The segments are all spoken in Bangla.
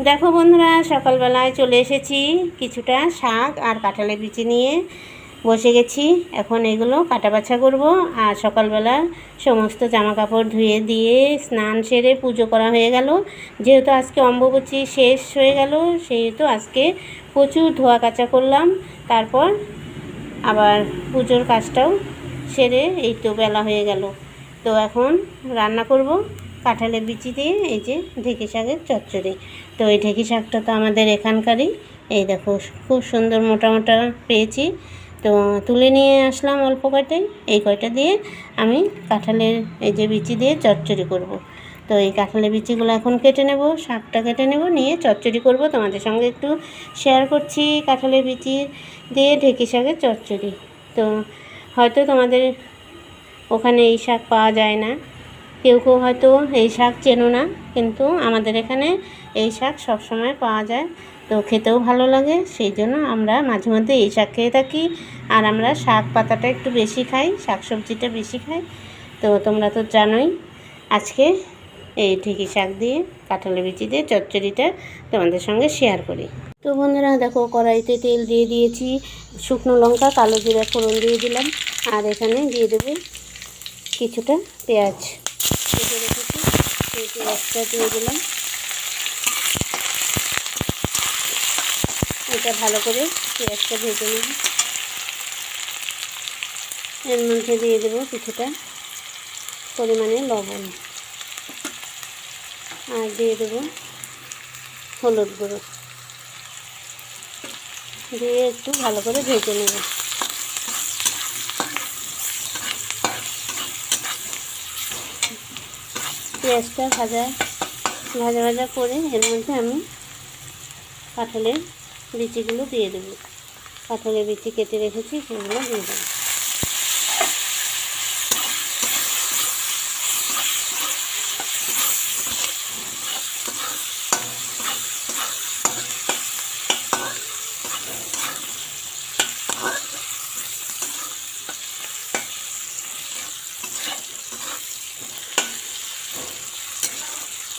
দেখো বন্ধুরা, সকালবেলায় চলে এসেছি, কিছুটা শাক আর কাঁঠালের বিচি নিয়ে বসে গেছি। এখন এগুলো কাটা বাছা করবো। আর সকালবেলা সমস্ত জামা কাপড় ধুয়ে দিয়ে স্নান সেরে পুজো করা হয়ে গেল। যেহেতু আজকে অম্বুবাচী শেষ হয়ে গেল, সেহেতু আজকে প্রচুর ধোয়া কাচা করলাম। তারপর আবার পুজোর কাজটাও সেরে এই তো বেলা হয়ে গেল। তো এখন রান্না করব কাঁঠালের বিচি দিয়ে এই যে ঢেঁকি শাকের চচ্চড়ি। তো এই ঢেঁকি শাকটা তো আমাদের এখানকারই। এই দেখো খুব সুন্দর মোটা মোটা পেয়েছি, তো তুলে নিয়ে আসলাম অল্প কয়টাই। এই কয়টা দিয়ে আমি কাঁঠালের এই যে বিচি দিয়ে চচ্চড়ি করব। তো এই কাঁঠালের বিচিগুলো এখন কেটে নেব, শাকটা কেটে নেব, নিয়ে চচ্চড়ি করব। তোমাদের সঙ্গে একটু শেয়ার করছি কাঁঠালের বিচি দিয়ে ঢেঁকি শাকের চচ্চড়ি। তো হয়তো তোমাদের ওখানে এই শাক পাওয়া যায় না, কেউ কেউ হয়তো এই শাক চেনো না, কিন্তু আমাদের এখানে এই শাক সবসময় পাওয়া যায়। তো খেতেও ভালো লাগে, সেই জন্য আমরা মাঝে মধ্যে এই শাক খেয়ে থাকি। আর আমরা শাক পাতাটা একটু বেশি খাই, শাক সবজিটা বেশি খাই। তো তোমরা তো জানোই। আজকে এই ঢেঁকি শাক দিয়ে কাঁঠালের বিচি দিয়ে চচ্চড়িটা তোমাদের সঙ্গে শেয়ার করি। তো বন্ধুরা দেখো, কড়াইতে তেল দিয়ে দিয়েছি, শুকনো লঙ্কা কালো জিরা ফোড়ন দিয়ে দিলাম। আর এখানে দিয়ে দেবো কিছুটা পেঁয়াজ কেটে রেখেছি, সেই পেঁয়াজটা দিয়ে দিলাম। এটা ভালো করে পেঁয়াজটা ভেজে নেব। এর মধ্যে দিয়ে দেবো কিছুটা পরিমাণে লবণ, আর দিয়ে দেবো হলুদ গুঁড়ো, দিয়ে একটু ভালো করে ভেজে নেব। পেঁয়াজটা ভাজা ভাজা করে এর মধ্যে আমি কাঁঠালের বিচিগুলো দিয়ে দেবো। কাঁঠালের বিচি কেটে রেখেছি, সেগুলো দিয়ে দেবো।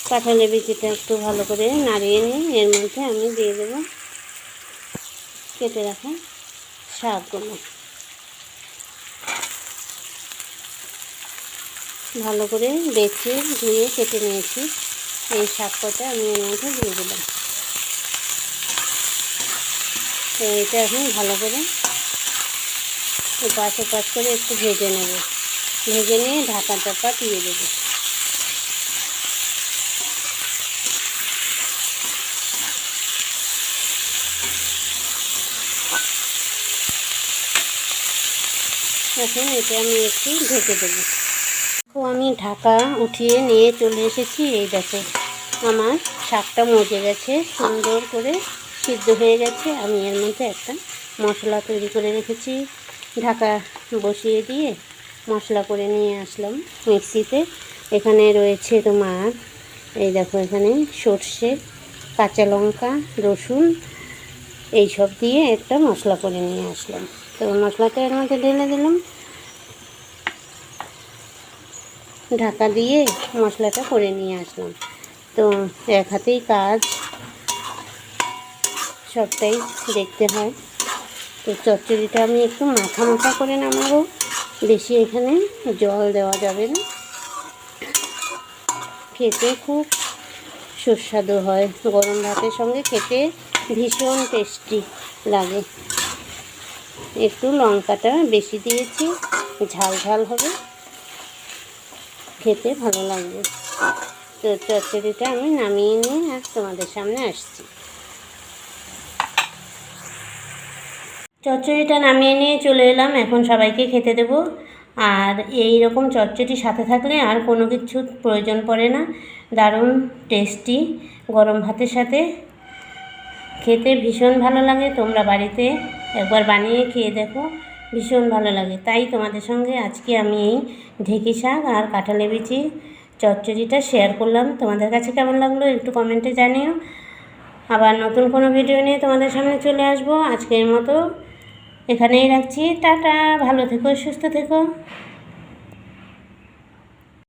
কাঁঠালের বিচিটা একটু ভালো করে নাড়িয়ে নিয়ে এর মধ্যে আমি দিয়ে দেবো কেটে রাখা শাকগুলো। ভালো করে বেছে ধুয়ে কেটে নিয়েছি, এই শাক কটা আমি এর মধ্যে দিয়ে দিলাম। তো এটা এখন ভালো করে এপাশ ওপাশ করে একটু ভেজে নেব। ভেজে নিয়ে ঢাকা চাপা দিয়ে দেবো। এখন এটা আমি একটু ঢেকে দেবো। তো আমি ঢাকা উঠিয়ে নিয়ে চলে এসেছি। এই দেখো আমার শাকটা মজে গেছে, সুন্দর করে সিদ্ধ হয়ে গেছে। আমি এর মধ্যে একটা মশলা তৈরি করে রেখেছি। ঢাকা বসিয়ে দিয়ে মশলা করে নিয়ে আসলাম মিক্সিতে। এখানে রয়েছে তোমার এই দেখো, এখানে সর্ষে, কাঁচা লঙ্কা, রসুন এইসব দিয়ে একটা মশলা করে নিয়ে আসলাম। তো মশলাটা এর মধ্যে ঢেলে দিলাম, ঢাকা দিয়ে মশলাটা করে নিয়ে আসলাম। তো এক হাতেই কাজ, সবটাই দেখতে হয়। তো চচ্চড়িটা আমি একটু মাখা মাখা করে নামাবো, বেশি এখানে জল দেওয়া যাবে না। খেতে খুব সুস্বাদু হয়, গরম ভাতের সঙ্গে খেতে ভীষণ টেস্টি লাগে। একটু লঙ্কাটা বেশি দিয়েছি, ঝাল ঝাল হবে, খেতে ভালো লাগবে। তো চচ্চড়িটা আমি নামিয়ে নিয়ে আর তোমাদের সামনে আসছি। চচ্চড়িটা নামিয়ে নিয়ে চলে এলাম, এখন সবাইকে খেতে দেব। আর এই রকম চচ্চড়ি সাথে থাকলে আর কোনো কিছু প্রয়োজন পড়ে না। দারুণ টেস্টি, গরম ভাতের সাথে খেতে ভীষণ ভালো লাগে। তোমরা বাড়িতে একবার বানিয়ে খেয়ে দেখো, ভীষণ ভালো লাগে। তাই তোমাদের সঙ্গে আজকে আমি এই ঢেঁকি শাক আর কাঁঠালের বিচি চচ্চড়িটা শেয়ার করলাম। তোমাদের কাছে কেমন লাগলো একটু কমেন্টে জানিও। আবার নতুন কোনো ভিডিও নিয়ে তোমাদের সামনে চলে আসবো। আজকের মতো এখানেই রাখছি, টাটা, ভালো থেকো, সুস্থ থেকো।